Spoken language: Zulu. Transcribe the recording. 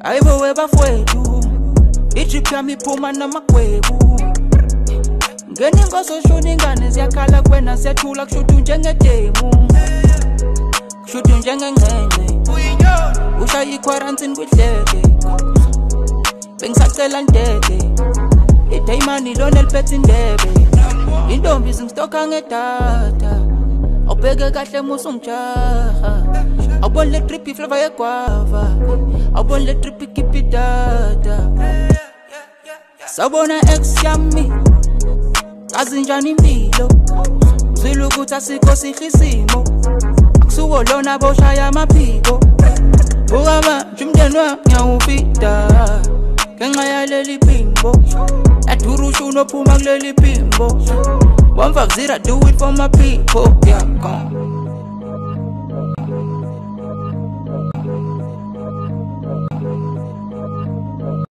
Aibo weba fwetu Itrip yami phuma namagwebu Ngeni ngoso shuni ngane ziyakhala kwena siyathula kushuthi njengedemu Kushuthi njengengcenye Ushaya i-quarantine kwihleke Bengisacela ndede Idayimani lona eliphethe indebe Intombi zingistoka ngedata Awubheke kahle musa ungijaha Awubona le trip iflavor yeguava Awubona le trip ikhipha idata Sawubona ex yami Kazi njani impilo Zwile ukuthi asikho sihle isimo Akusuko lona boshaya amaphiko Buka manje umndeni wami ngiyawufida Ngenxa yaleli phimbo Yadura ushuno phuma kuleli phimbo Wamva kuzira do it for my people. Yeah, come on.